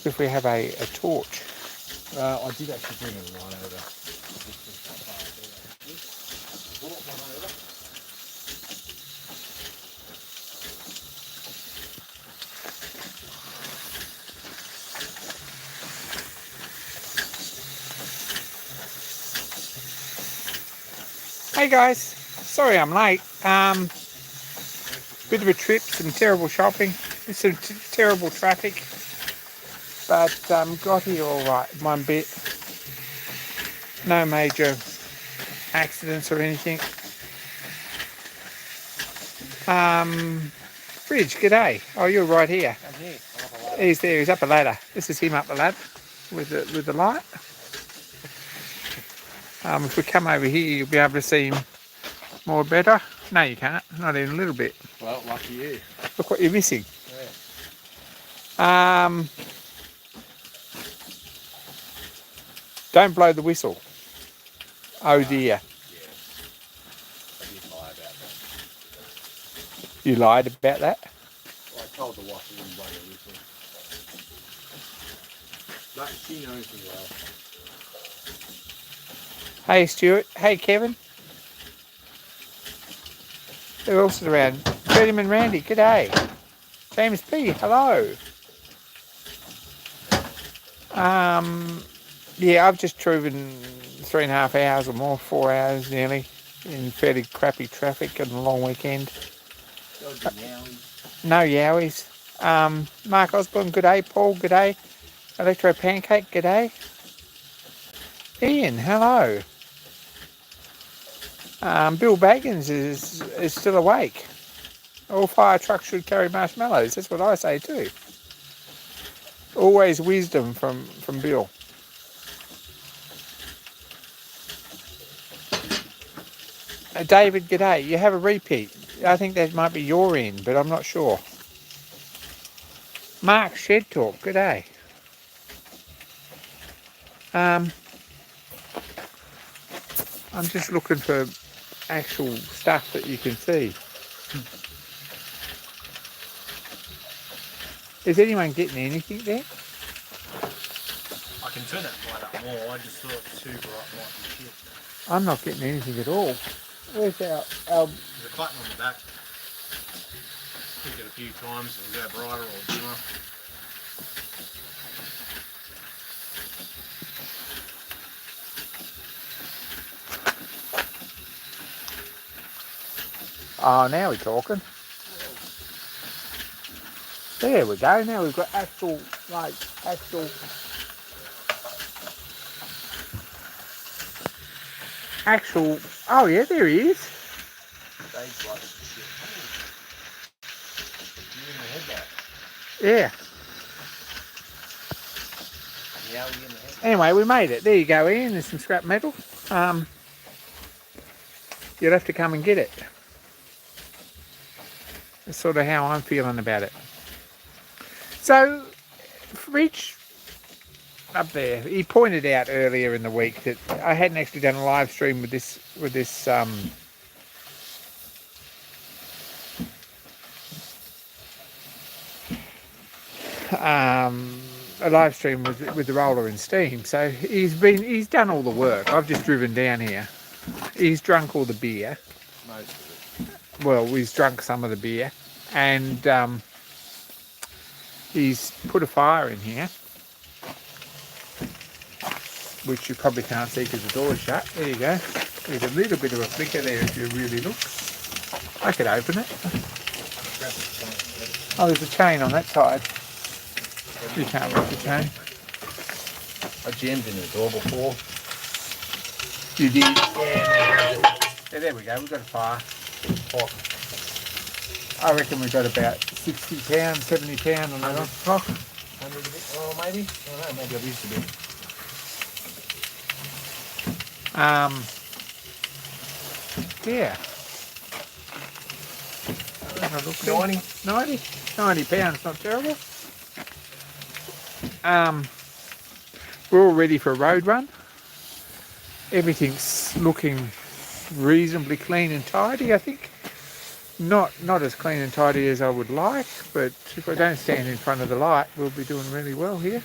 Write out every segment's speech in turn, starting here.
look if we have a torch. I did actually bring a line over. Hey guys, sorry I'm late. Bit of a trip, some terrible shopping, some terrible traffic, but got here all right. One bit, no major accidents or anything. Bridge, g'day. Oh, you're right here. I'm here. He's there. He's up a ladder. This is him up the ladder with the light. If we come over here, you'll be able to see him more better. No, you can't. Not even a little bit. Well, lucky you. Look what you're missing. Yeah. Don't blow the whistle. Oh dear. Yeah. I did lie about that. You lied about that? Well, I told the wife I wouldn't blow the whistle. But she knows me well. Hey Stuart. Hey Kevin. Who else is around? Freedom and Randy. G'day. James P. Hello. Yeah, I've just driven 3.5 hours or more, 4 hours nearly, in fairly crappy traffic and a long weekend. No yowies. Mark Osborne, good day. Paul, good day. Electro Pancake, good day. Ian, hello. Bill Baggins is still awake. All fire trucks should carry marshmallows. That's what I say too. Always wisdom from Bill. David, g'day. You have a repeat. I think that might be your end, but I'm not sure. Mark Shed Talk, g'day. I'm just looking for actual stuff that you can see. Is anyone getting anything there? I can turn that light up more. I just thought it's too bright might be shit. I'm not getting anything at all. Where's our There's a button on the back. Click it a few times and it'll go brighter or dimmer. Oh, now we're talking. There we go. Now we've got actual. Oh yeah, there he is. Dave's like shit. You in the headlight? Yeah. Yeah, we in the headlight. Anyway, we made it. There you go, Ian. There's some scrap metal. You'll have to come and get it. That's sort of how I'm feeling about it. So, Rich up there, he pointed out earlier in the week that I hadn't actually done a live stream with this a live stream with the roller and steam. So he's done all the work. I've just driven down here. He's drunk all the beer. Most of it. Well, he's drunk some of the beer, and he's put a fire in here, which you probably can't see because the door's shut. There you go. There's a little bit of a flicker there if you really look. I could open it. Oh, there's a chain on that side. You can't reach the chain. I jammed in the door before. You did? Yeah, there we go. We've got a fire. Hot. I reckon we've got about 60 pounds, 70 pounds on that clock. 100 a bit? Oh, maybe. I don't know. Maybe I've used a bit. Yeah. 90 pounds, not terrible. We're all ready for a road run. Everything's looking reasonably clean and tidy, I think. Not as clean and tidy as I would like, but if I don't stand in front of the light, we'll be doing really well here.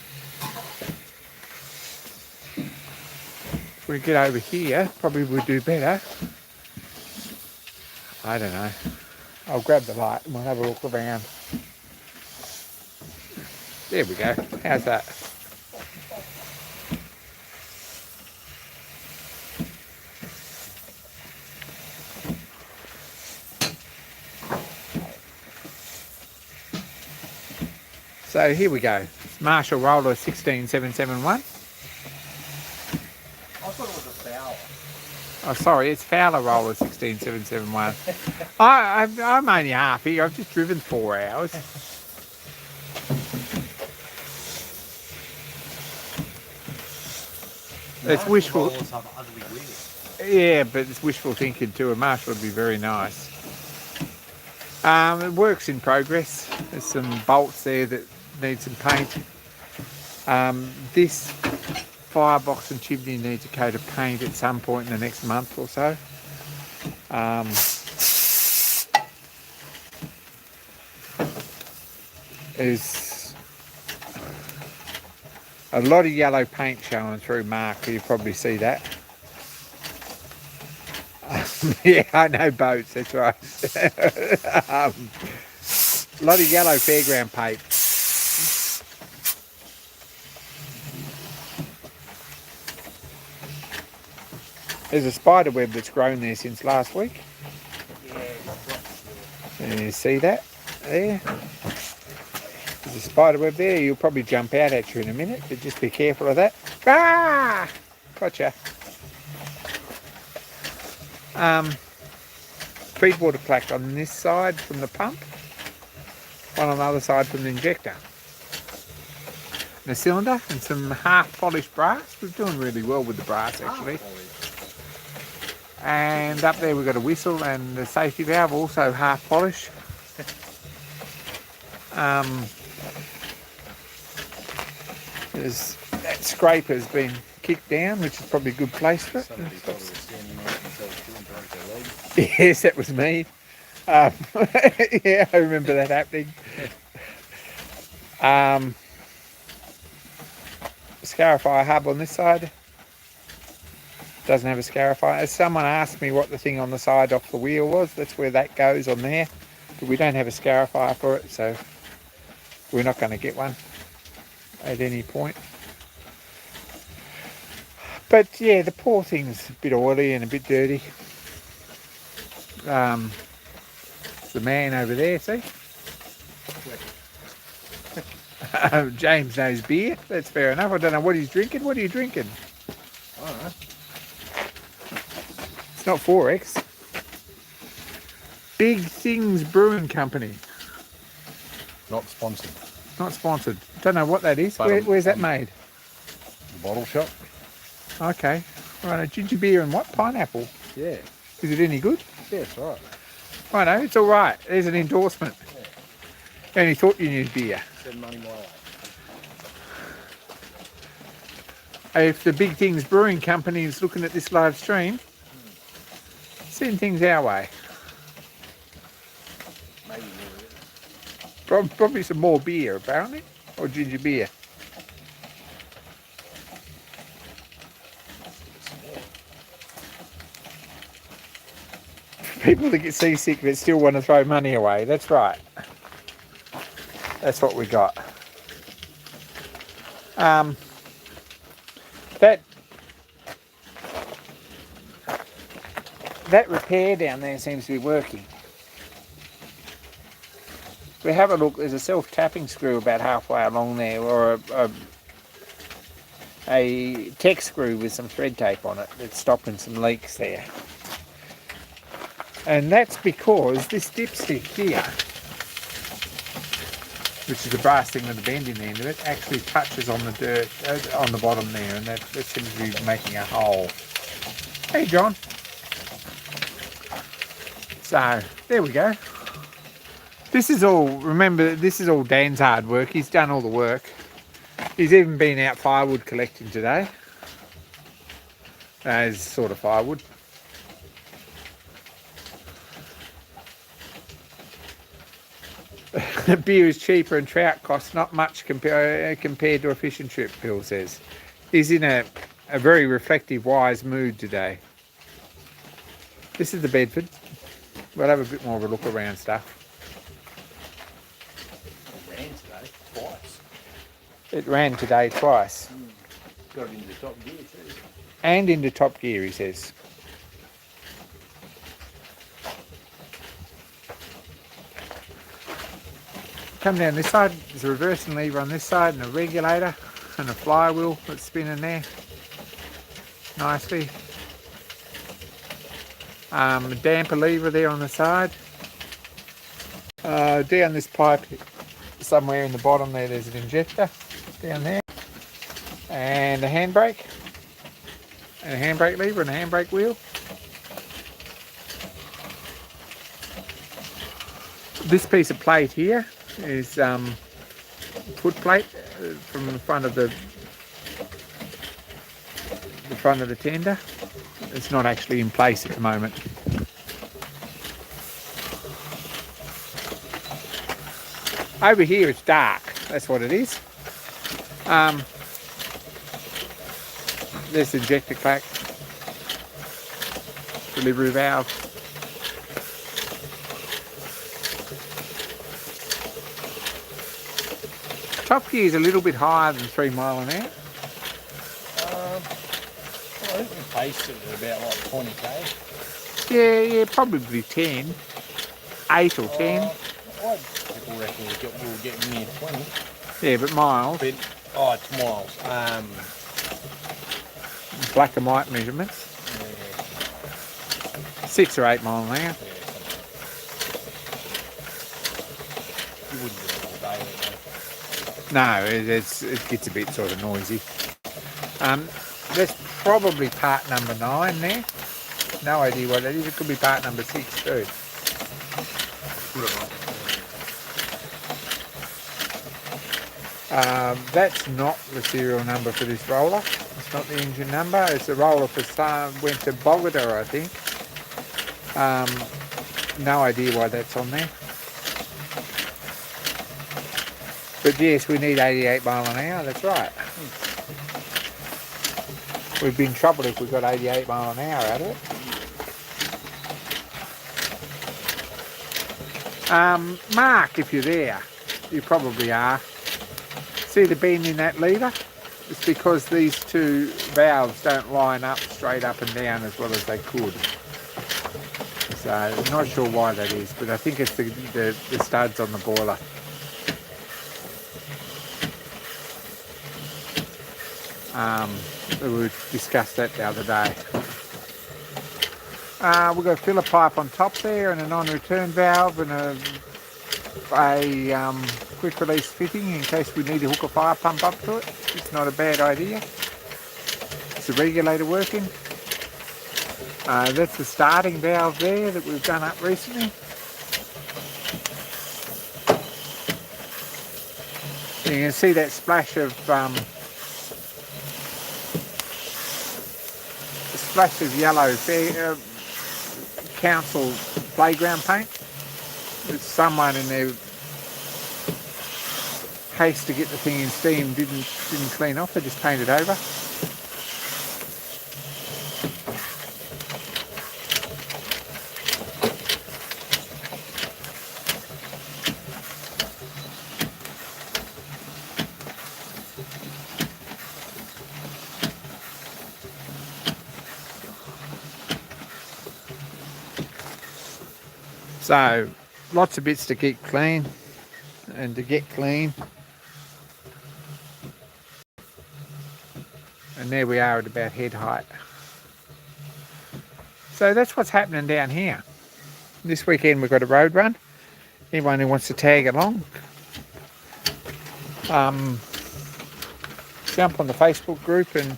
If we get over here, probably we'll do better. I don't know. I'll grab the light and we'll have a look around. There we go. How's that? So here we go. Marshall Roller 16771. I thought it was a Fowler. Oh, sorry, it's Fowler Roller 16771. I'm only half here. I've just driven 4 hours. It's wishful. Yeah, but it's wishful thinking too. A Marshall would be very nice. It works in progress. There's some bolts there that need some paint. This firebox and chimney needs a coat of paint at some point in the next month or so. There's a lot of yellow paint showing through, Mark. You probably see that. Yeah, I know boats, that's right. A lot of yellow fairground paint. There's a spider web that's grown there since last week. And you see that there? There's a spider web there. You'll probably jump out at you in a minute, but just be careful of that. Ah! Gotcha. Feedwater plaque on this side from the pump, one on the other side from the injector. And a cylinder and some half polished brass. We're doing really well with the brass actually. And up there we've got a whistle and the safety valve, also half polished. That scraper's been kicked down, which is probably a good place for it. Yes, that was me. Yeah, I remember that happening. Scarifier hub on this side. Doesn't have a scarifier. Someone asked me what the thing on the side off the wheel was. That's where that goes on there. But we don't have a scarifier for it, so we're not going to get one at any point. But yeah, the poor thing's a bit oily and a bit dirty. The man over there, see? James knows beer. That's fair enough. I don't know what he's drinking. What are you drinking? I don't know. It's not 4X. Big Things Brewing Company. Not sponsored. Not sponsored. Don't know what that is. Where's that made? The bottle shop. Okay. Right, ginger beer and what? Pineapple. Yeah. Is it any good? Yeah, it's right. Righto, it's all right. There's an endorsement. Yeah. Only thought you needed beer. Send money my way. If the Big Things Brewing Company is looking at this live stream, send things our way. Maybe Probably some more beer, apparently, or ginger beer. People that get seasick but still want to throw money away. That's right. That's what we got. That repair down there seems to be working. If we have a look, there's a self-tapping screw about halfway along there, or a tech screw with some thread tape on it that's stopping some leaks there. And that's because this dipstick here, which is the brass thing with the bend in the end of it, actually touches on the dirt on the bottom there, and that seems to be making a hole. Hey John. So there we go. This is all, remember, this is all Dan's hard work. He's done all the work. He's even been out firewood collecting today. As sort of firewood. Beer is cheaper and trout costs not much compared to a fishing trip, Bill says. He's in a very reflective, wise mood today. This is the Bedford. We'll have a bit more of a look around stuff. It ran today, twice. It ran today twice. Got it into top gear too. And into top gear, he says. Come down this side, there's a reversing lever on this side and a regulator and a flywheel that's spinning there nicely. A damper lever there on the side. Down this pipe somewhere in the bottom there's an injector down there. And a handbrake. And a handbrake lever and a handbrake wheel. This piece of plate here is foot plate from the front of the tender. It's not actually in place at the moment. Over here it's dark, that's what it is. There's the injector clack, delivery valve. Top gear is a little bit higher than 3 mile an hour. I think we paced it at about like 20k. Yeah, probably 10. 8 or 10. People reckon we'll get near 20. Yeah, but miles. But, it's miles. Black and white measurements. Yeah. 6 or 8 mile an hour. Yeah, you wouldn't do it all day, would you? No, it gets a bit sort of noisy. That's probably part number 9 there. No idea what that is. It could be part number 6 too. That's not the serial number for this roller. It's not the engine number. It's the roller for went to Bogota, I think. No idea why that's on there. But yes, we need 88 mile an hour. That's right. We'd be in trouble if we got 88 mile an hour out of it. Mark, if you're there, you probably are. See the bend in that lever? It's because these two valves don't line up straight up and down as well as they could. So I'm not sure why that is, but I think it's the studs on the boiler. We discussed that the other day. We've got a filler pipe on top there and a non-return valve and a quick release fitting in case we need to hook a fire pump up to it. It's not a bad idea. It's a regulator working. That's the starting valve there that we've done up recently. You can see that splash of yellow council playground paint. There's someone in their haste to get the thing in steam didn't clean off. They just painted over. So, lots of bits to keep clean and to get clean. And there we are at about head height. So that's what's happening down here. This weekend we've got a road run. Anyone who wants to tag along, jump on the Facebook group, and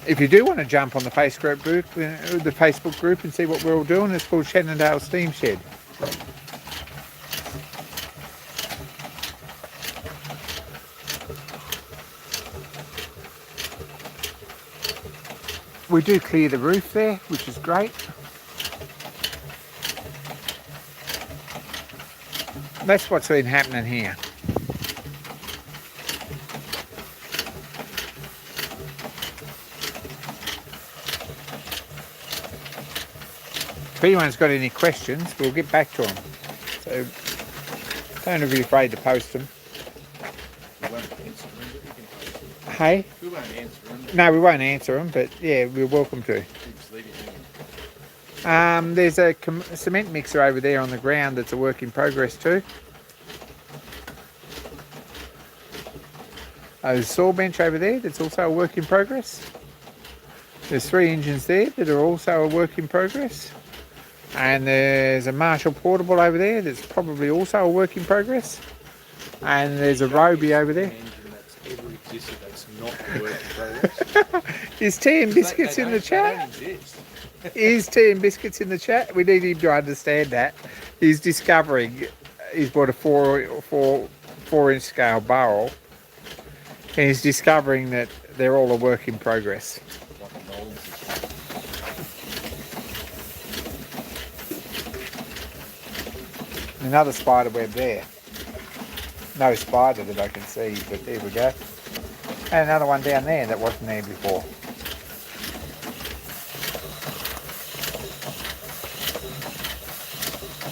if you do want to jump on the Facebook group and see what we're all doing, it's called Shenandoah Steam Shed. We do clear the roof there, which is great. That's what's been happening here. If anyone's got any questions, we'll get back to them. So don't be afraid to post them. We won't answer them, but you can post them. Hey? We won't answer them. No, we won't answer them, but yeah, we're welcome to. Just leave it hanging. There's a cement mixer over there on the ground that's a work in progress too. There's a saw bench over there that's also a work in progress. There's 3 engines there that are also a work in progress. And there's a Marshall portable over there that's probably also a work in progress. And there's a Roby over there. Engine that's ever existed that's not a work in progress. Is Tea and Biscuits in the chat? Is Tea and Biscuits in the chat? We need him to understand that. He's discovering, he's bought a 4-inch scale barrel. And he's discovering that they're all a work in progress. Another spider web there. No spider that I can see, but there we go. And another one down there that wasn't there before.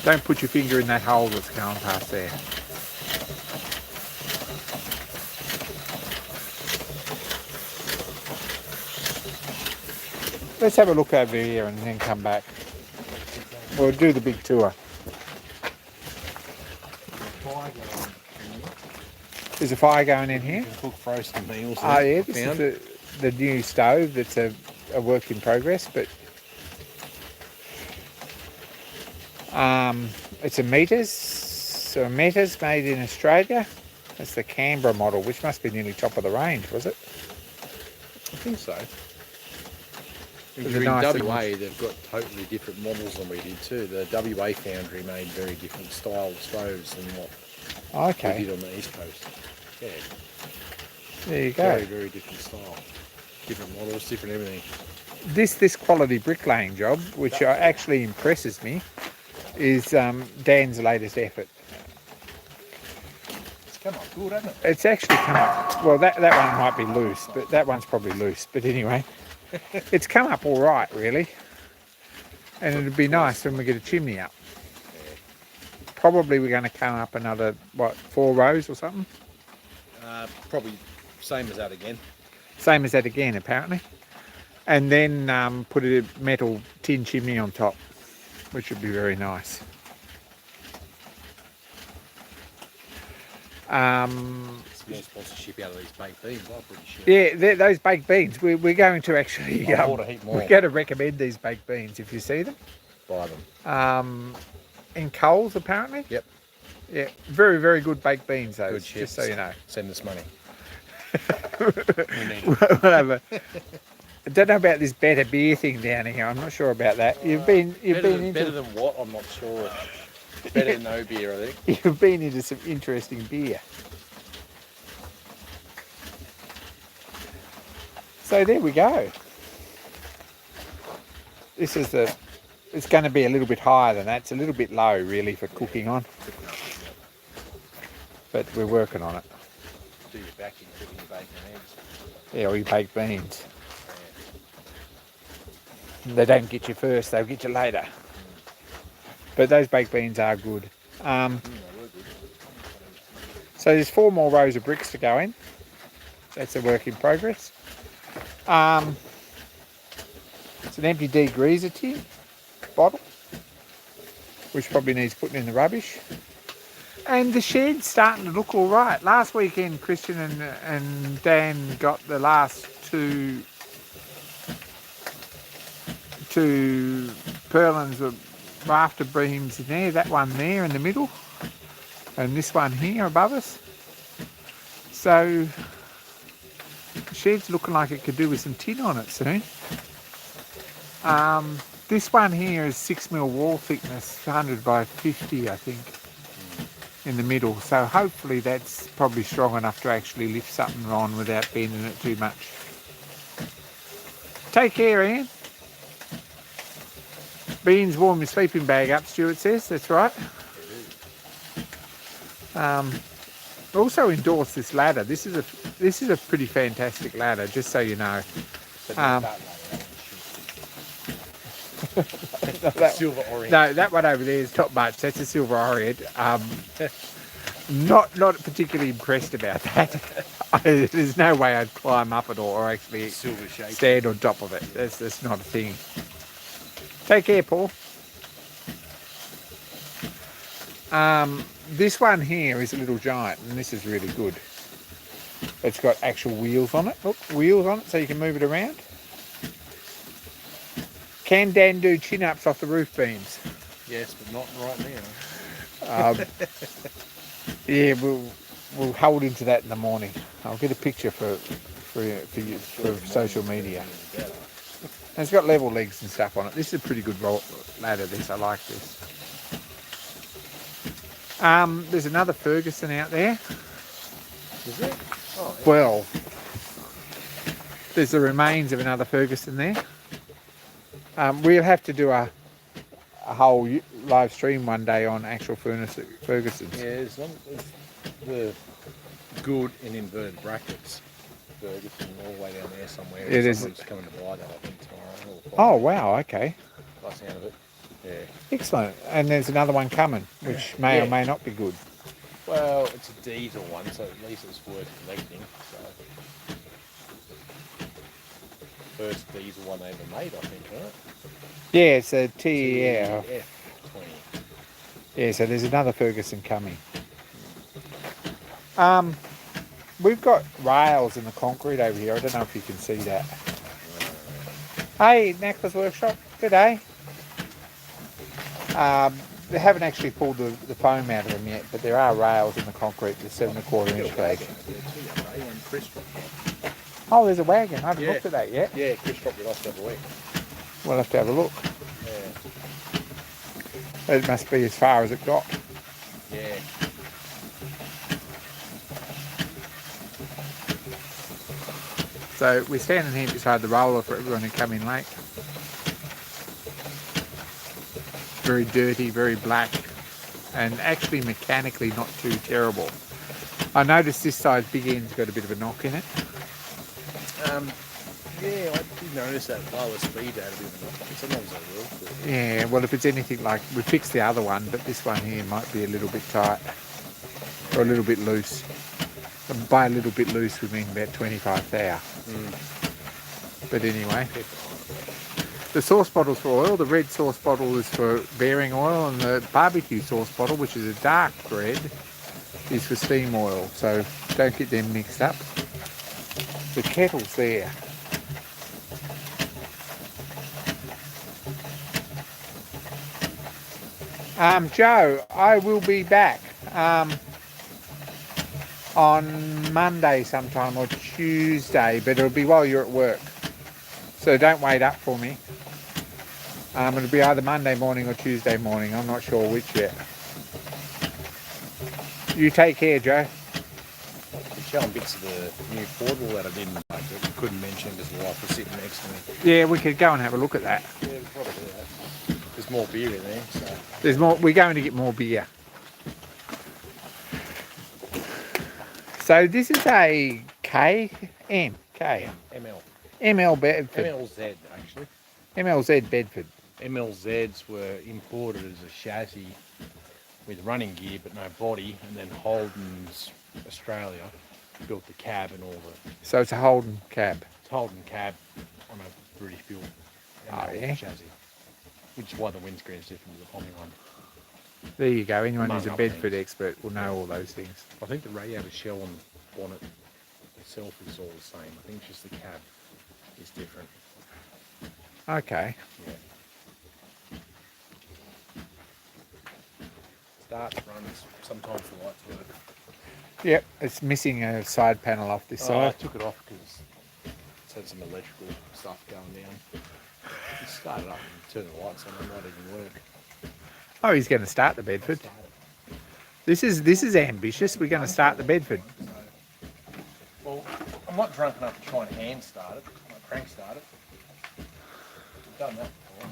Don't put your finger in that hole that's going past there. Let's have a look over here and then come back. We'll do the big tour. There's a fire going in here. You can cook frozen meals. Oh yeah, this is the new stove that's a work in progress, but it's a Meters made in Australia. That's the Canberra model, which must be nearly top of the range, was it? I think so. With In a nice WA, they've got totally different models than we did too. The WA foundry made very different style stoves than what we did on the East Coast. Yeah. There you go. Very, very different style. Different models, different everything. This quality bricklaying job, which actually impresses me, is Dan's latest effort. It's come up good, hasn't it? It's actually come up, well that one might be loose, but that one's probably loose. But anyway, it's come up all right really. And it'd be nice when we get a chimney up. Probably we're going to come up another, 4 rows or something? Probably same as that again. Same as that again, apparently. And then put a metal tin chimney on top, which would be very nice. Small sponsorship out of these baked beans, I'm pretty sure. Yeah, those baked beans. We're going to actually. More. We're going to recommend these baked beans if you see them. Buy them. In Coles, apparently. Yep. Yeah, very, very good baked beans, though. Good just so you know. Send us money. We need it. I don't know about this better beer thing down here. I'm not sure about that. You've been better than what? I'm not sure. Better than no beer, I think. You've been into some interesting beer. So there we go. This is it's going to be a little bit higher than that. It's a little bit low really for cooking on. But we're working on it. Do your backing, cooking your bacon and eggs. Yeah, or you bake beans. They don't get you first, they'll get you later. But those baked beans are good. So there's 4 more rows of bricks to go in. That's a work in progress. It's an empty degreaser tin bottle, which probably needs putting in the rubbish. And the shed's starting to look all right. Last weekend, Christian and Dan got the last two purlins of rafter beams in there. That one there in the middle, and this one here above us. So the shed's looking like it could do with some tin on it soon. This one here is 6mm wall thickness, 100 by 50, I think, in the middle. So hopefully that's probably strong enough to actually lift something on without bending it too much. Take care, Ian. Beans warm your sleeping bag up, Stuart says. That's right. Also endorse this ladder. This is a pretty fantastic ladder, just so you know. Silver Orient. No, that one over there is top much. That's a Silver Orient. Not particularly impressed about that. There's no way I'd climb up it or actually stand on top of it. That's not a thing. Take care, Paul. This one here is a Little Giant, and this is really good. It's got actual wheels on it. Look, wheels on it, so you can move it around. Can Dan do chin-ups off the roof beams? Yes, but not right now. Yeah, we'll hold into that in the morning. I'll get a picture for social media. And it's got level legs and stuff on it. This is a pretty good ladder. I like this. There's another Ferguson out there. Is there? Oh, yeah. Well, there's the remains of another Ferguson there. We'll have to do a whole live stream one day on actual Fergusons. Yeah, it's the good in inverted brackets Ferguson all the way down there somewhere. Someone's coming to buy that, I think, tomorrow. Oh, wow, okay. By the sound of it. Yeah. Excellent. And there's another one coming, which may or may not be good. Well, it's a diesel one, so at least it's worth collecting. So. First diesel one they ever made, I think, right? Yeah, it's a TEF. TEF 20. Yeah, so there's another Ferguson coming. We've got rails in the concrete over here. I don't know if you can see that. Hey, Knackler's Workshop. Good day. They haven't actually pulled the foam out of them yet, but there are rails in the concrete, the 7 1/4 inch gauge. Oh, there's a wagon. I haven't looked at that yet. Yeah, Chris dropped it off the other week. We'll have to have a look. Yeah. It must be as far as it got. Yeah. So we're standing here beside the roller for everyone who come in late. Very dirty, very black, and actually mechanically not too terrible. I noticed this side's big end's got a bit of a knock in it. Yeah, I did notice that lower speed had a bit of a knock. Sometimes I will. But... Yeah, well, if it's anything like, we fixed the other one, but this one here might be a little bit tight or a little bit loose. And by a little bit loose, we mean about 25 thou. But anyway, the sauce bottle's for oil. The red sauce bottle is for bearing oil, and the barbecue sauce bottle, which is a dark red, is for steam oil. So don't get them mixed up. The kettle's there. Joe, I will be back on Monday sometime or Tuesday, but it'll be while you're at work. So don't wait up for me. It'll be either Monday morning or Tuesday morning. I'm not sure which yet. You take care, Joe. I'm showing bits of the new portal that I didn't like, but I couldn't mention because the wife was sitting next to me. Yeah, we could go and have a look at that. Yeah, we'll probably do that. There's more beer in there, so... There's more. We're going to get more beer. So this is a ML Bedford. MLZ, actually. MLZ Bedford. MLZs were imported as a chassis with running gear but no body, and then Holden's Australia built the cab and all the... So it's a Holden cab. It's Holden cab on a British built chassis. Which is why the windscreen is different to the Pommy one. There you go. Anyone who's a Bedford expert will know all those things. I think the radiator shell and bonnet itself is all the same. I think just the cab is different. Okay. Yeah. Starts, runs, sometimes the lights work. Yep, it's missing a side panel off this side. I took it off because it's had some electrical stuff going down. It started up and turned the lights on, it might even work. Oh, he's going to start the Bedford. This is ambitious. We're going to start the Bedford. Well, I'm not drunk enough to try and hand start it, like crank start it. I've done that before.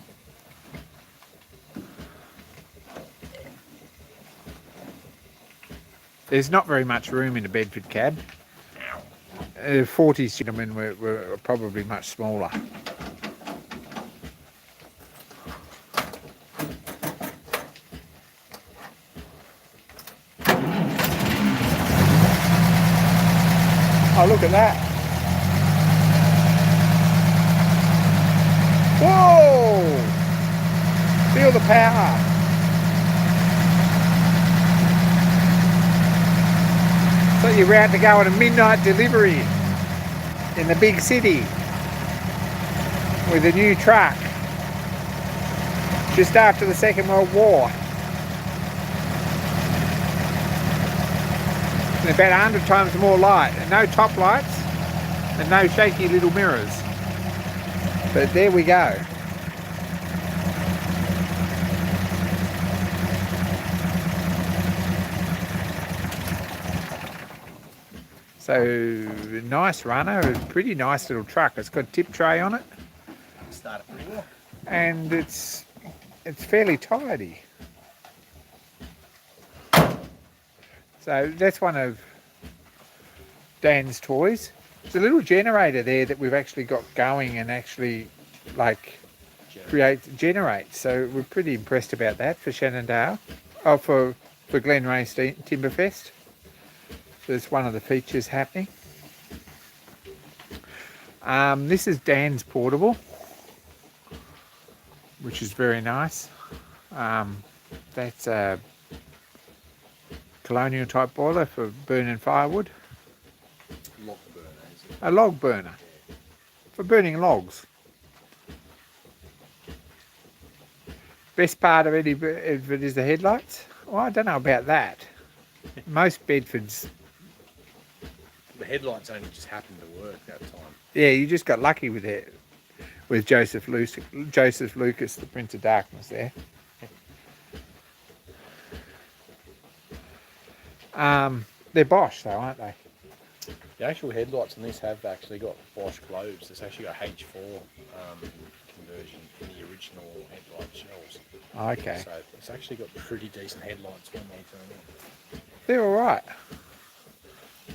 There's not very much room in a Bedford cab. 40s gentlemen were probably much smaller. Oh, look at that. Whoa! Feel the power. So you're out to go on a midnight delivery in the big city with a new truck just after the Second World War. And about 100 times more light, and no top lights and no shaky little mirrors. But there we go. So nice runner, a pretty nice little truck. It's got a tip tray on it. Started pretty well. And it's fairly tidy. So that's one of Dan's toys. There's a little generator there that we've actually got going and actually like generates. So we're pretty impressed about that for Shenandoah. Oh, for Glenray Timberfest. There's one of the features happening. This is Dan's portable, which is very nice. That's a colonial type boiler for burning firewood. Log burner, is it? A log burner for burning logs. Best part of it is the headlights. Well, I don't know about that. Most Bedfords. The headlights only just happened to work that time. Yeah, you just got lucky with it. With Joseph Lucas, the Prince of Darkness there. They're Bosch though, aren't they? The actual headlights on this have actually got Bosch globes. It's actually got H4 conversion in the original headlight shells. Okay. So it's actually got pretty decent headlights when they turn on. They're all right.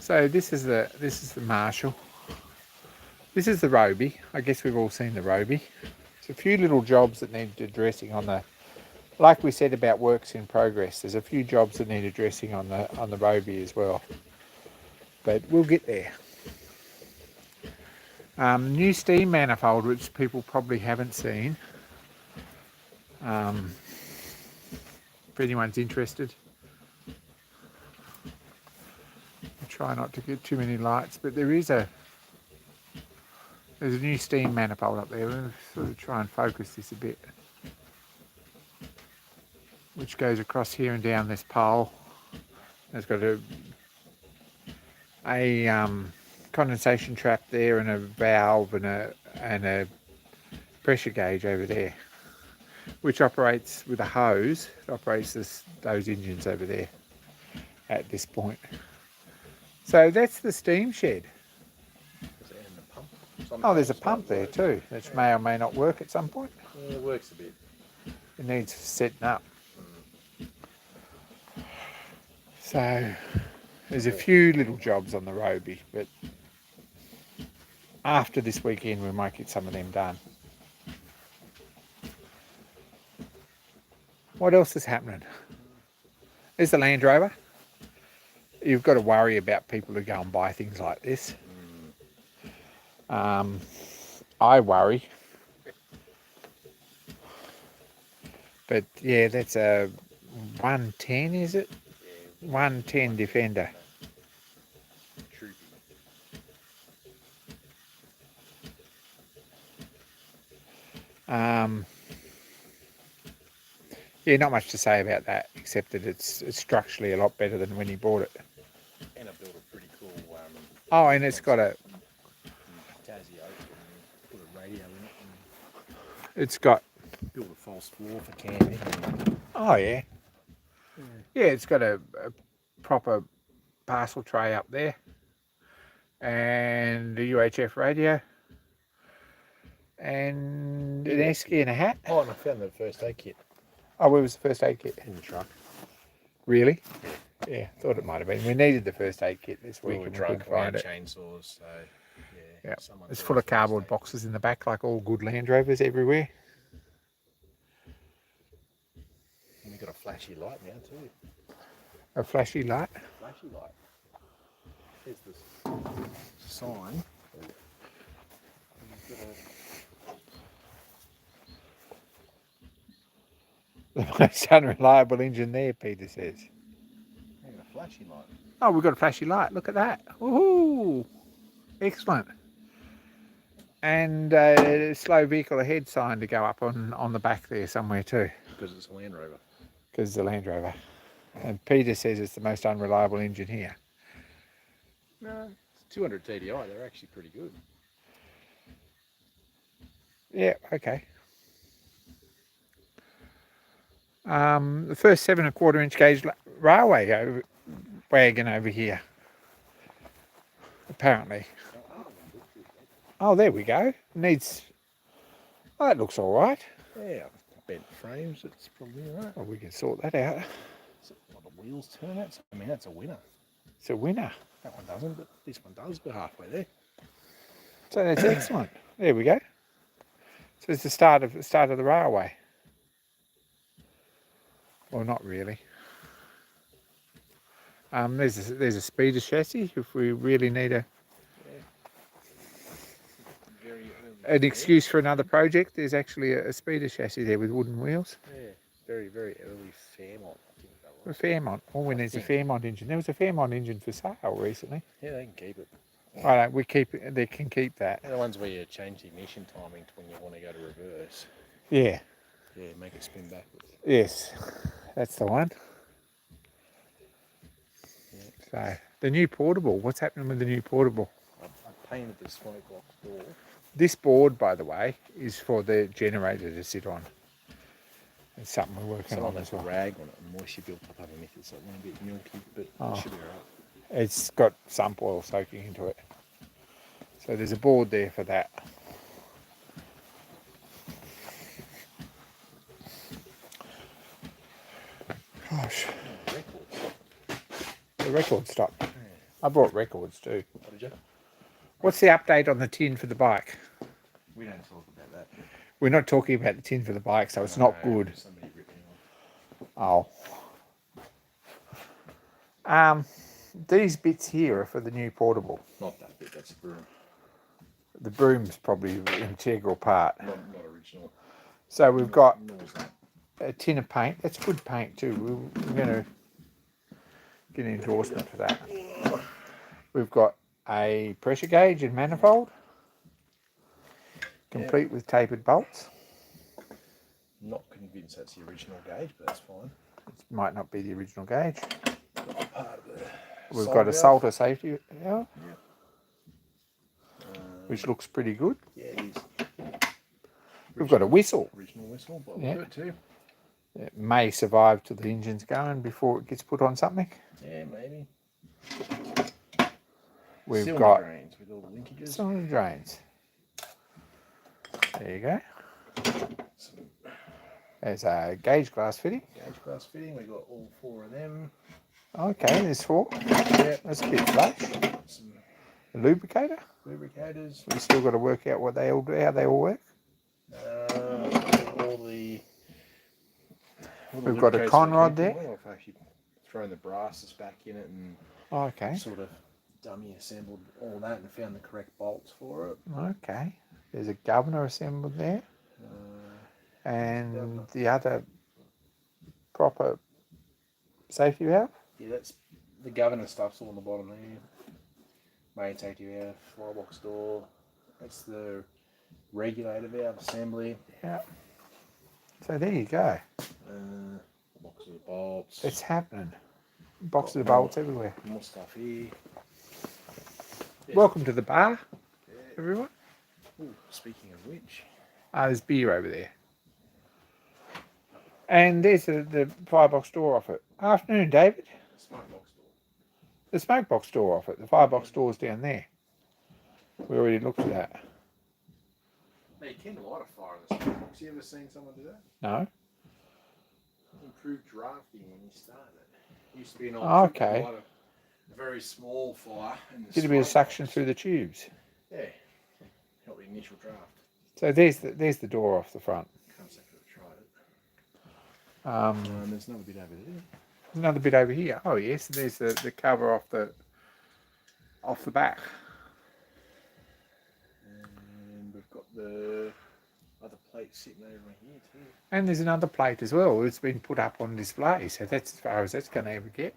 So this is the Marshall. This is the Roby. I guess we've all seen the Roby. There's a few little jobs that need addressing on the, like we said about works in progress. There's a few jobs that need addressing on the Roby as well. But we'll get there. New steam manifold, which people probably haven't seen. If anyone's interested. I'll try not to get too many lights, but there's a new steam manifold up there. We'll sort of try and focus this a bit. Which goes across here and down this pole. It's got a condensation trap there and a valve and a pressure gauge over there, which operates with a hose. It operates those engines over there at this point. So that's the steam shed. Oh, there's a pump there too, which may or may not work at some point. Yeah, it works a bit. It needs setting up. So there's a few little jobs on the Roby, but after this weekend we might get some of them done. What else is happening? There's the Land Rover. You've got to worry about people who go and buy things like this. I worry. But yeah, that's a 110, is it? 110 Defender. Yeah, not much to say about that, except that it's structurally a lot better than when he bought it. And I built a pretty cool. Oh, and it's got a. Put a radio in it. It's got. Built a false floor for camping. Oh yeah. Yeah, it's got a proper parcel tray up there, and a UHF radio, and an esky and a hat. Oh, and I found the first aid kit. Oh, where was the first aid kit? In the truck. Really? Yeah, thought it might have been. We needed the first aid kit this We week were and we drunk couldn't and we find had it. chainsaws, so yeah. Yeah, Someone it's brought full us of first cardboard aid kit. boxes in the back, like all good Land Rovers everywhere. And we got a flashy light now too. A flashy light. Flashy light. Here's this sign. We've got The most unreliable engine there, Peter says. a flashy light. Oh, we've got a flashy light. Look at that. Woohoo! Excellent. And a slow vehicle ahead sign to go up on the back there somewhere too. Because it's a Land Rover. Because it's a Land Rover. And Peter says it's the most unreliable engine here. No, it's 200 TDI. They're actually pretty good. Yeah, okay. The first 7 1/4 inch gauge railway wagon over here. Apparently. Oh, there we go. Needs. Oh, that looks all right. Yeah, bent frames. It's probably all right. Well, we can sort that out. Well, the wheels turn out. I mean, that's a winner. It's a winner. That one doesn't, but this one does. We're halfway there. So that's excellent. There we go. So it's the start of the railway. Well, not really. There's a speeder chassis if we really need an excuse for another project. There's actually a speeder chassis there with wooden wheels. Yeah, very, very early Fairmont, I think that A was. Fairmont. All we need is a Fairmont engine. There was a Fairmont engine for sale recently. Yeah, they can keep it. Right, we keep it. They can keep that. They're the ones where you change the ignition timing to when you want to go to reverse. Yeah. Yeah, make it spin backwards. Yes, that's the one. Yeah. So the new portable. What's happening with the new portable? I painted the smoke box door. This board, by the way, is for the generator to sit on. It's something we're working on as a well. rag on it and moisture built up underneath it, so it won't get milky, but it should be alright. It's got sump oil soaking into it. So there's a board there for that. Gosh. The record stopped. Yeah. I brought records too. Oh, did you? What's the update on the tin for the bike? We don't talk about that. We're not talking about the tin for the bike, so it's not good. Somebody ripped me off. Oh. These bits here are for the new portable. Not that bit, that's the broom. The broom's probably the integral part. Not original. So we've got a tin of paint. That's good paint too. We're going to get an endorsement for that. We've got a pressure gauge and manifold, complete with tapered bolts. Not convinced that's the original gauge, but that's fine. It might not be the original gauge. Part of the We've got a salter safety valve, yeah. which looks pretty good. Yeah, it is. We've got a whistle. Original whistle, but Yeah. we'll do it too. It may survive till the engine's going before it gets put on something. Yeah, maybe. We've Cylinder got drains with all the linkages. cylinder drains. There you go. Some There's a gauge glass fitting. gauge glass fitting. We got all 4 of them. Okay, there's 4. Yeah. That's a bit flash. Some A lubricator. lubricators. We still got to work out what they all do, how they all work. All the We've got a lubricators conrod for the there. heating oil. I've actually thrown the brasses back in it and Okay. sort of dummy assembled all that and found the correct bolts for it. Okay. There's a governor assembled there. And the other proper safety valve. Yeah, that's the governor stuff's all on the bottom there. Main safety valve, firebox door. That's the regulator valve assembly. Yeah. So there you go. Box of bolts. It's happening. Boxes of bolts everywhere. More stuff here. Welcome to the bar, everyone. Ooh, speaking of which. There's beer over there. And there's the firebox door off it. Afternoon, David. The smoke box door. The smoke box door off it. The firebox door's down there. We already looked at that. Hey, you can light a fire in the smoke box. You ever seen someone do that? No? Improved drafting when you start it. Used to be an old Okay. lighter, a very small fire. Did a bit of suction through the tubes. Yeah, help the initial draft. So there's the door off the front. Can't say I've tried it. There's another bit over there. Another bit over here. Oh yes, there's the cover off the back. And we've got the other plate sitting over here too. And there's another plate as well. It's been put up on display, so that's as far as that's going to ever get.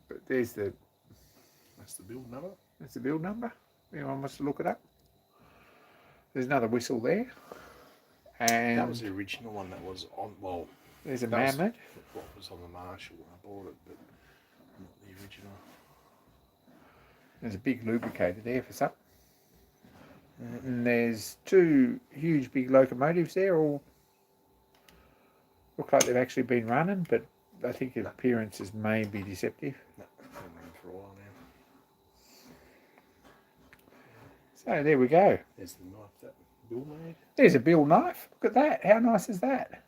But that's the build number. That's the build number. Anyone wants to look it up? There's another whistle there. And that was the original one that was on. Well, there's a Mammoth. What was on the Marshall when I bought it, but not the original. There's a big lubricator there for something. And there's two huge big locomotives there, all look like they've actually been running, but I think the appearances may be deceptive. No, they've been running for a while now. So there we go. There's the knife that Bill made. There's a Bill knife. Look at that. How nice is that?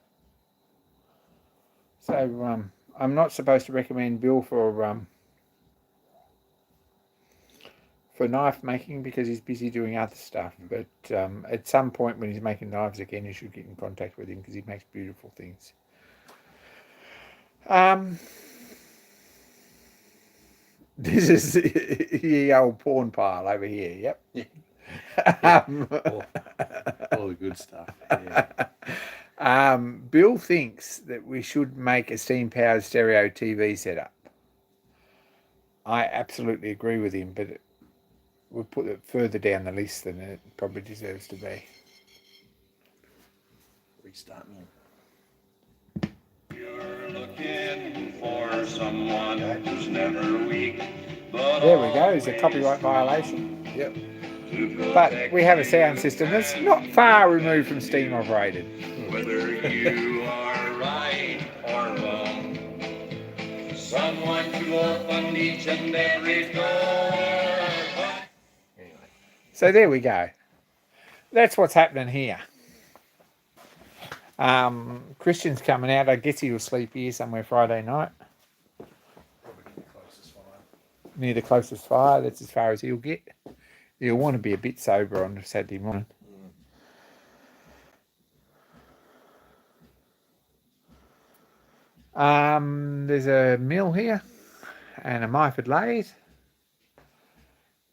So I'm not supposed to recommend Bill for knife making because he's busy doing other stuff. But at some point when he's making knives again, you should get in contact with him because he makes beautiful things. This is the old porn pile over here. Yep. Yeah. All the good stuff. Yeah. Bill thinks that we should make a steam-powered stereo TV setup. I absolutely agree with him, but we'll put it further down the list than it probably deserves to be. Restart me. You're looking for someone who's never weak. But there we go. It's a copyright violation. Yep. But we have a sound system that's not far removed from steam operated. Whether you are right or wrong, someone to open each and every door. Anyway. So there we go. That's what's happening here. Christian's coming out. I guess he'll sleep here somewhere Friday night. Probably the closest fire. Near the closest fire. That's as far as he'll get. He'll want to be a bit sober on Saturday morning. There's a mill here and a Myford lathe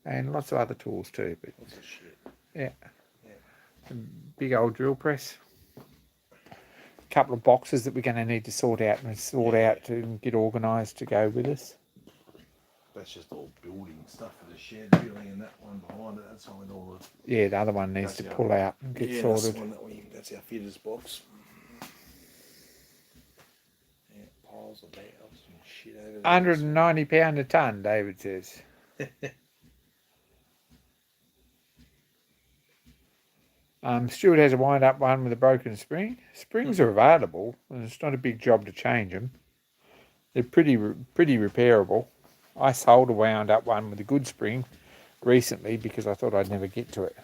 and lots of other tools too. But Lots of shit. yeah. A big old drill press. A couple of boxes that we're going to need to sort out to get organised to go with us. That's just all building stuff for the shed, really, and that one behind it, that's all in all the... Yeah, the other one needs to pull out and get sorted. That's our fitter's box. Yeah, piles of valves and shit over there. £190 a tonne, David says. Stuart has a wind-up one with a broken spring. Springs are available, and it's not a big job to change them. They're pretty repairable. I sold a wound-up one with a good spring recently because I thought I'd never get to it.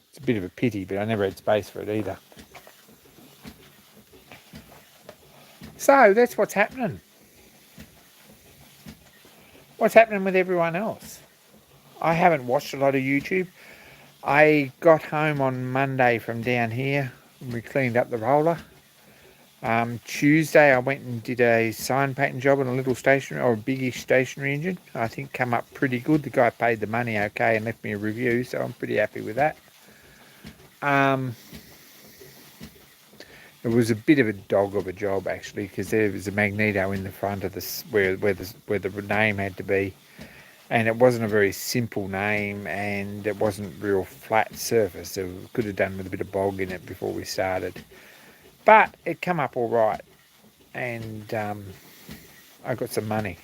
It's a bit of a pity, but I never had space for it either. So that's what's happening. What's happening with everyone else? I haven't watched a lot of YouTube. I got home on Monday from down here and we cleaned up the roller. Tuesday I went and did a sign painting job on a little stationary or a biggish stationary engine. I think come up pretty good. The guy paid the money okay and left me a review, so I'm pretty happy with that. It was a bit of a dog of a job actually because there was a magneto in the front of this where the name had to be, and it wasn't a very simple name and it wasn't real flat surface, so we could have done with a bit of bog in it before we started. But it come up all right, and I got some money.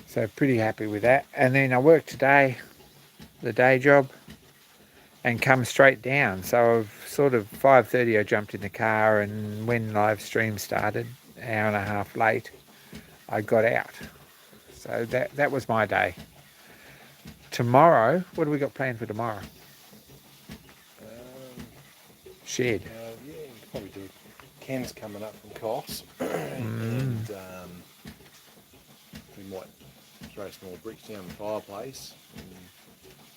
So pretty happy with that. And then I worked today, the day job, and come straight down. So I've sort of 5:30 I jumped in the car, and when live stream started, an hour and a half late, I got out. So that was my day. Tomorrow, what do we got planned for tomorrow? Um, Shed. yeah, you could probably do Ken's coming up from Cox, and we might throw some more bricks down the fireplace. And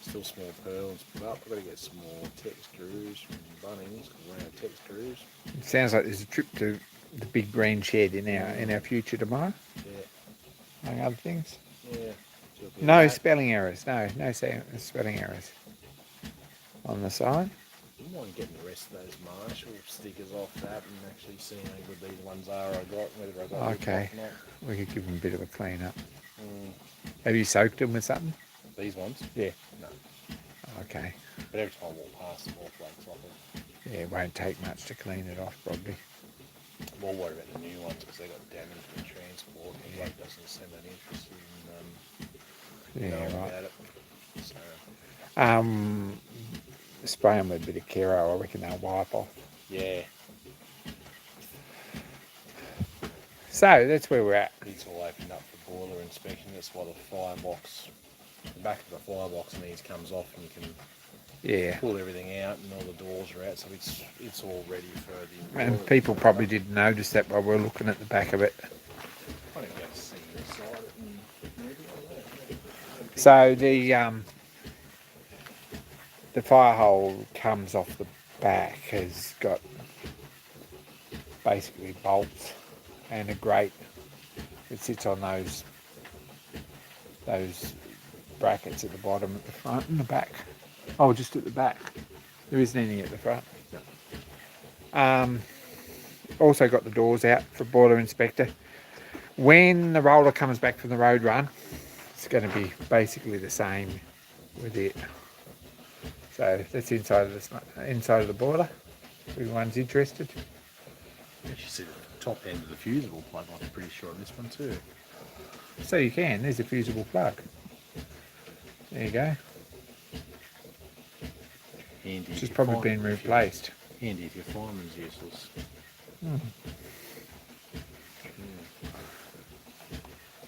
still small purls, but I've got to get some more tech screws from Bunnings, round tech screws. It sounds like there's a trip to the big green shed in our future tomorrow. Yeah. Among other things. Yeah. No spelling errors. No spelling errors on the side. You mind getting the rest of those Marshall stickers off that and actually seeing how good these ones are I got, whether I got Okay. or not. We could give them a bit of a clean up. Mm. Have you soaked them with something? These ones? Yeah. No. Okay. But every time I walk past them, all flakes off it. Yeah, it won't take much to clean it off, probably. I'm more worried about the new ones because they got damage with transport. The bloke doesn't seem that interested in knowing about it. So. Spray them with a bit of Kero, I reckon they'll wipe off. Yeah. So that's where we're at. It's all opened up for boiler inspection. That's why the firebox, the back of the firebox needs comes off, and you can pull everything out, and all the doors are out, so it's all ready for the. And people probably didn't notice that while we're looking at the back of it. I didn't get to see inside it. So the fire hole comes off the back, has got basically bolts and a grate that sits on those brackets at the bottom, at the front and the back. Oh, just at the back. There isn't any at the front. Also got the doors out for boiler inspector. When the roller comes back from the road run, it's going to be basically the same with it. So that's inside of the boiler. If anyone's interested. You should see the top end of the fusible plug. I'm pretty sure on this one too. So you can. There's a fusible plug. There you go. Handy. Which has probably been replaced. Handy if your fireman's useless.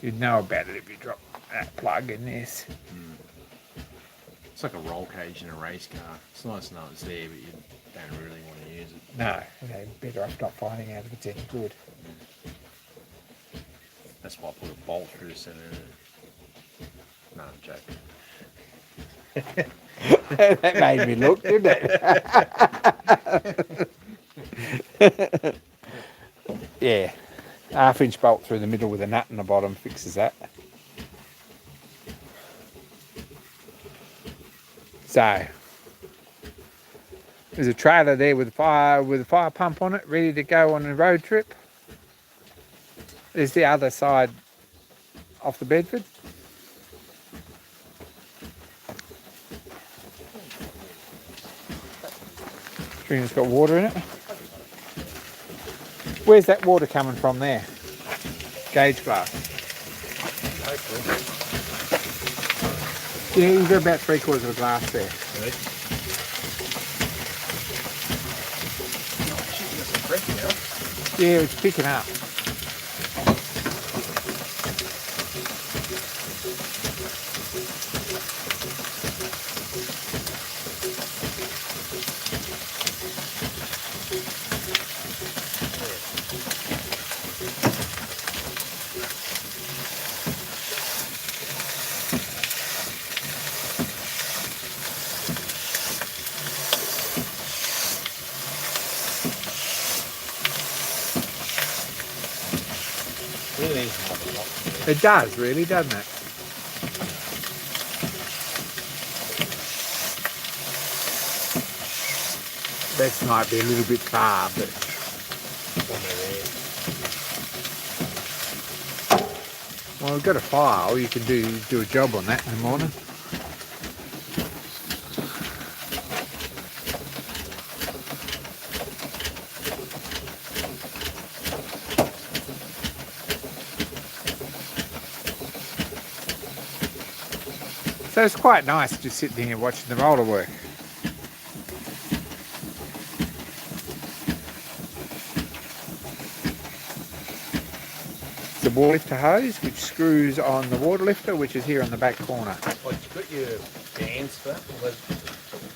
You'd know about it if you drop that plug in this. It's like a roll cage in a race car. It's nice to know it's there, but you don't really want to use it. No, better off not finding out if it's any good. That's why I put a bolt through the centre of it. No, I'm joking. That made me look, didn't it? Yeah. 1/2-inch bolt through the middle with a nut in the bottom fixes that. So there's a trailer there with a fire pump on it, ready to go on a road trip. There's the other side off the Bedford. It's got water in it. Where's that water coming from there? Gauge glass. Yeah, you've got about 3/4 of a glass there. Really? Oh shit, you got some pressure now. Yeah, it's picking up. Really is not a lot. It does, really, doesn't it? That might be a little bit far, but well, we've got a file. You can do a job on that in the morning. So it's quite nice just sitting here watching the roller work. It's the water lifter hose which screws on the water lifter, which is here on the back corner. Oh, you've got your bands for that?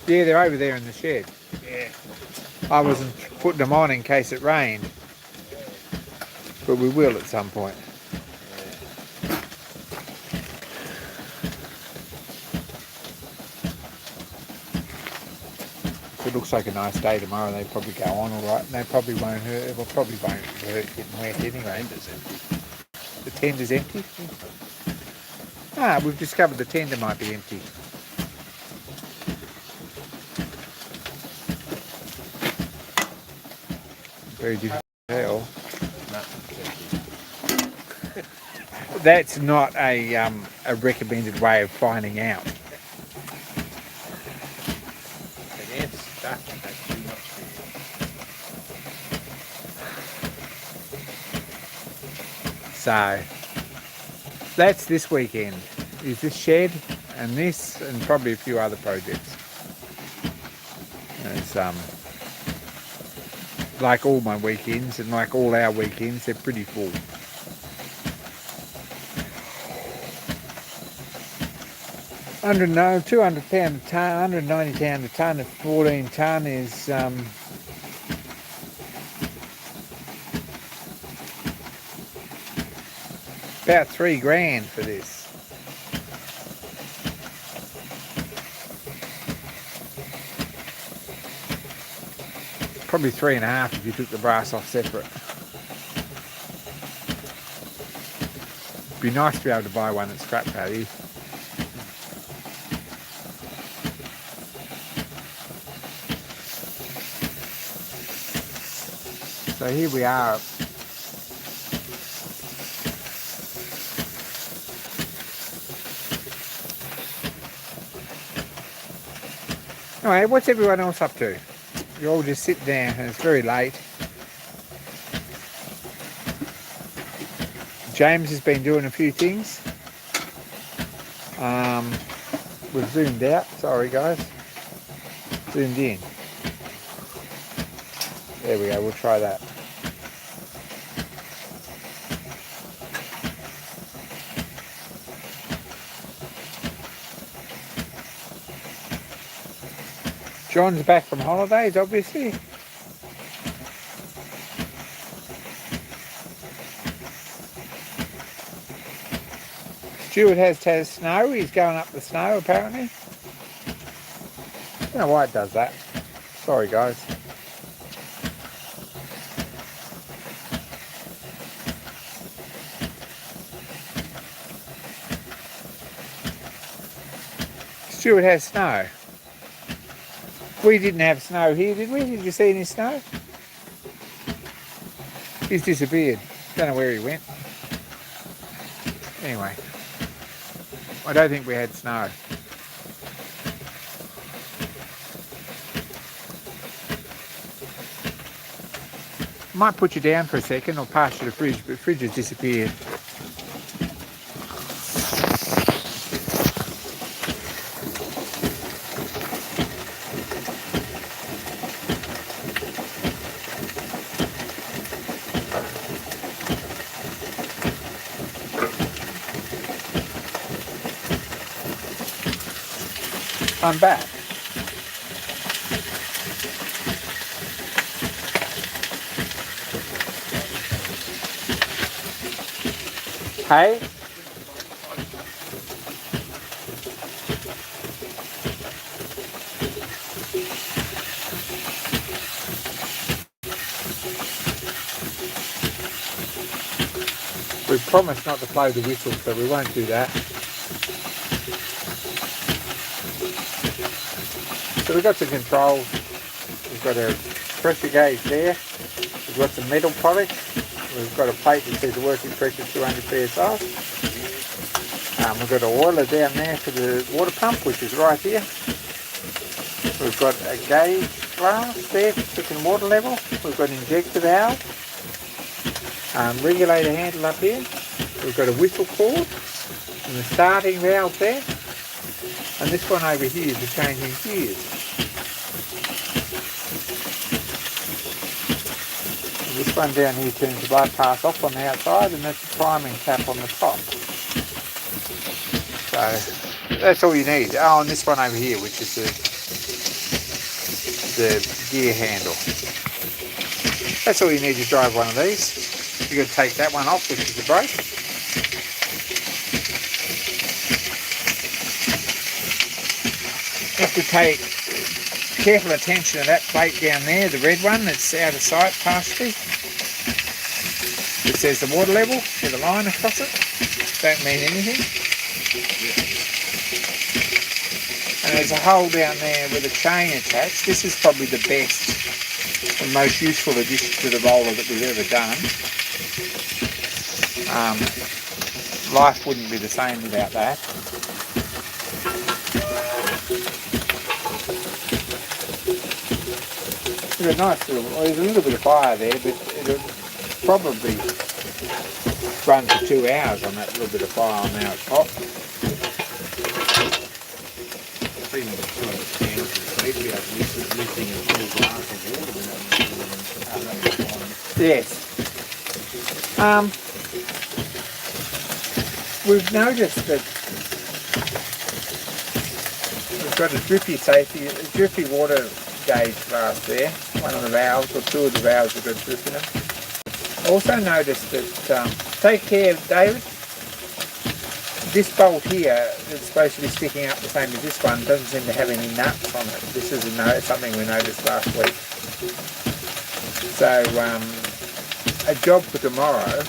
Yeah, they're over there in the shed. Yeah. I wasn't putting them on in case it rained, but we will at some point. If it looks like a nice day tomorrow, they probably go on all right, and they probably won't hurt. It probably won't hurt getting wet anyway. The tender's empty. Ah, we've discovered the tender might be empty. Very difficult to tell. That's not a recommended way of finding out. So that's this weekend. Is this shed and this and probably a few other projects. It's like all my weekends and like all our weekends, they're pretty full. £200 a tonne, £190 a tonne of 14 tonne is about $3,000 for this. Probably 3.5 if you took the brass off separate. Be nice to be able to buy one at scrap value. So here we are. Anyway, what's everyone else up to? You all just sit down and it's very late. James has been doing a few things. We've zoomed out, sorry guys. Zoomed in. There we go, we'll try that. John's back from holidays, obviously. Stuart has snow. He's going up the snow, apparently. I don't know why it does that. Sorry, guys. Stuart has snow. We didn't have snow here, did we? Did you see any snow? He's disappeared. Don't know where he went. Anyway, I don't think we had snow. Might put you down for a second or pass you the fridge, but the fridge has disappeared. I'm back. Hey? We promised not to blow the whistle, so we won't do that. So we've got some controls. We've got a pressure gauge there. We've got some metal products. We've got a plate that says the working pressure 200 psi. We've got an oiler down there for the water pump, which is right here. We've got a gauge glass there for checking water level. We've got an injector valve. Regulator handle up here. We've got a whistle cord and the starting valve there. And this one over here is for changing gears. And this one down here turns the blood pass off on the outside, and that's the priming cap on the top. So that's all you need. Oh, and this one over here, which is the the gear handle. That's all you need to drive one of these. You've got to take that one off, which is the brake. You have to take careful attention to that plate down there, the red one that's out of sight partially. It says the water level with a line across it. Don't mean anything. And there's a hole down there with a chain attached. This is probably the best and most useful addition to the roller that we've ever done. Life wouldn't be the same without that. There's a nice little, there's a little bit of fire there, but it'll probably run for 2 hours on that little bit of fire on now it's hot. Yes. We've noticed that we've got a drippy water gauge glass there. One of the valves, or two of the valves have got drip in them. Also noticed that, take care, David, this bolt here that's supposed to be sticking up the same as this one doesn't seem to have any nuts on it. This is something we noticed last week. So a job for tomorrow,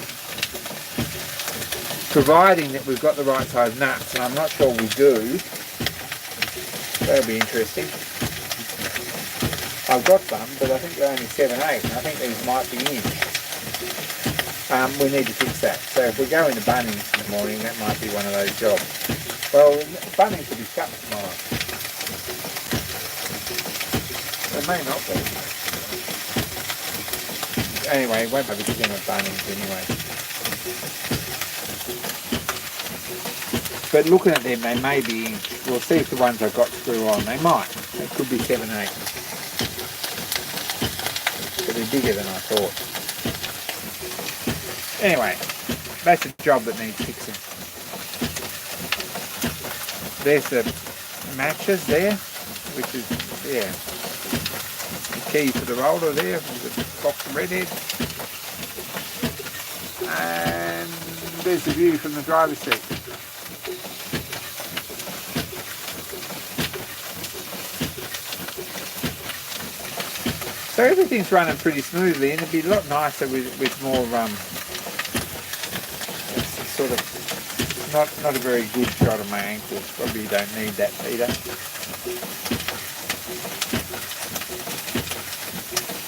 providing that we've got the right size nuts, and I'm not sure we do. That'll be interesting. I've got some, but I think they're only 7/8, and I think these might be in. We need to fix that. So if we go into Bunnings in the morning, that might be one of those jobs. Well, Bunnings will be shut tomorrow. It may not be. Anyway, it won't be begin at Bunnings anyway. But looking at them, they may be in. We'll see if the ones I've got screw on. They might. They could be 7/8. But they're bigger than I thought. Anyway, that's a job that needs fixing. There's the matches there, which is, yeah, the key for the roller there, with the box of redhead. And there's the view from the driver's seat. So everything's running pretty smoothly, and it'd be a lot nicer with more sort of not a very good shot of my ankles. Probably don't need that, Peter.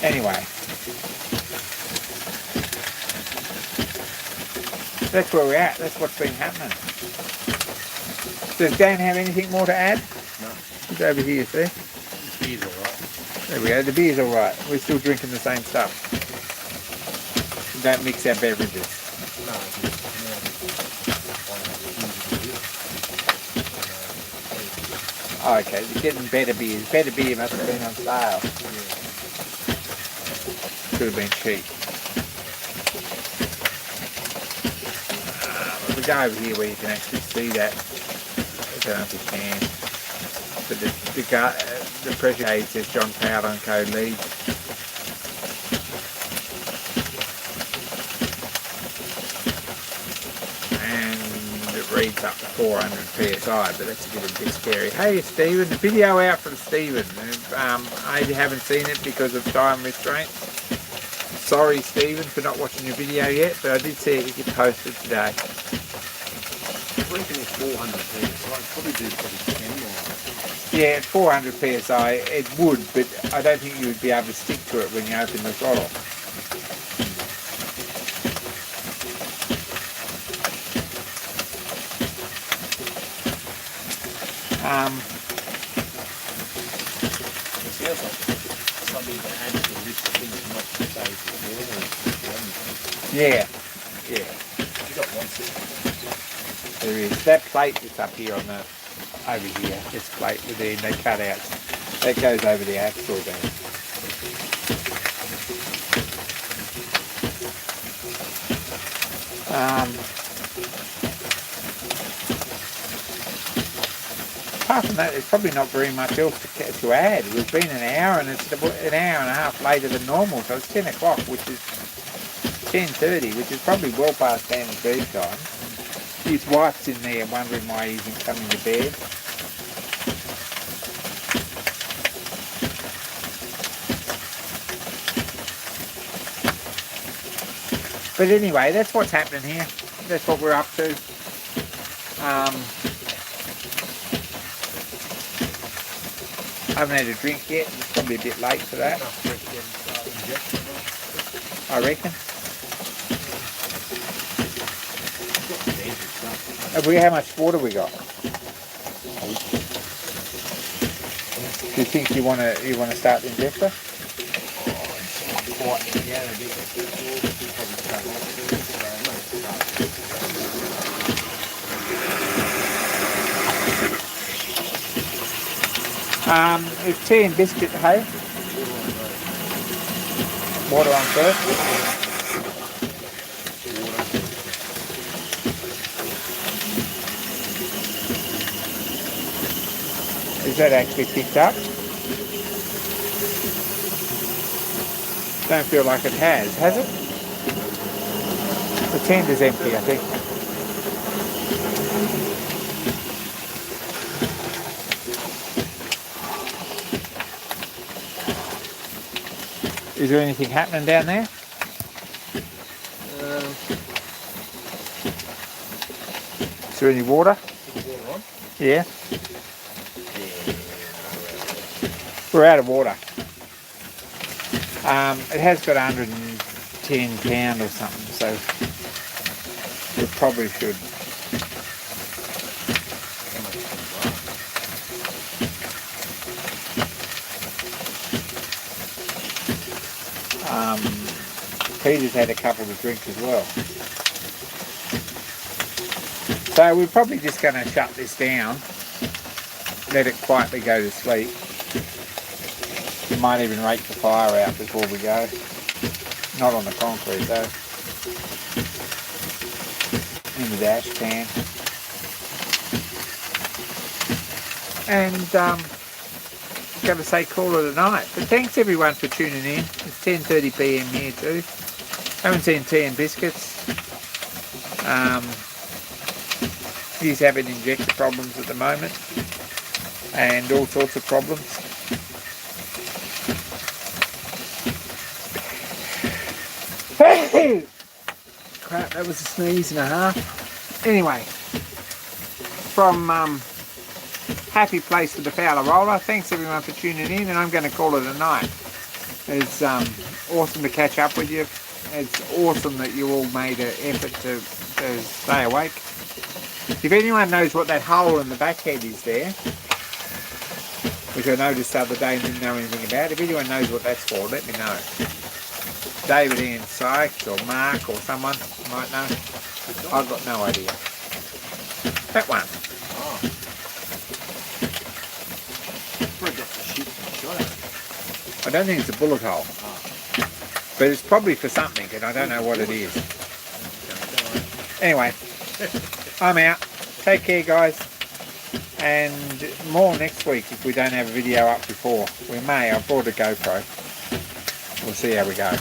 Anyway, that's where we're at. That's what's been happening. Does Dan have anything more to add? No. He's over here, see? The beer's alright. There we go. The beer's alright. We're still drinking the same stuff. We don't mix our beverages. No, Oh, okay, you're getting better beers. Better beer must have been on sale. Could have been cheap. We go over here where you can actually see that. I don't know if you can. But the pressure gauge says John Powell on code lead. Reads up to 400 psi, but that's a bit scary. Hey Stephen, the video out from Stephen. I haven't seen it because of time restraints. Sorry Stephen for not watching your video yet, but I did see it get posted today. I reckon it's 400 psi, probably do 10 more. Yeah, at 400 psi it would, but I don't think you would be able to stick to it when you open the throttle. It sounds like something to add to the list of things not to say before. Yeah. You got one set. There is. That plate that's up here on the, over here, this plate with the cutouts, that goes over the axle there. apart from that, there's probably not very much else to add. We've been an hour, and it's an hour and a half later than normal, so it's 10 o'clock, which is 10:30, which is probably well past standard feed time. His wife's in there wondering why he isn't coming to bed. But anyway, that's what's happening here. That's what we're up to. I haven't had a drink yet. It's probably a bit late for that. I reckon. How much water we got? Do you think you want to start the injector? It's tea and biscuit, hey? Water on first. Is that actually picked up? Don't feel like it has it? The tender's empty, I think. Is there anything happening down there? Is there any water? Yeah. We're out of water. It has got 110 pound or something, so we probably should. Peter's had a couple to drink as well. So we're probably just going to shut this down, let it quietly go to sleep. We might even rake the fire out before we go. Not on the concrete though. In the dash can. And going to say call it a night. But thanks everyone for tuning in. It's 10:30 PM here too. Haven't seen tea and biscuits. He's having injector problems at the moment. And all sorts of problems. Crap, that was a sneeze and a half. Anyway, from Happy Place with the Fowler Roller, thanks everyone for tuning in, and I'm going to call it a night. It's awesome to catch up with you. It's awesome that you all made an effort to stay awake. If anyone knows what that hole in the back head is there, which I noticed the other day and didn't know anything about, if anyone knows what that's for, let me know. David Ian Sykes or Mark or someone might know. I've got no idea. That one. Oh. I don't think it's a bullet hole. Oh. But it's probably for something and I don't know what it is. Anyway, I'm out. Take care guys. And more next week if we don't have a video up before. We may. I brought a GoPro. We'll see how we go.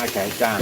Okay, done.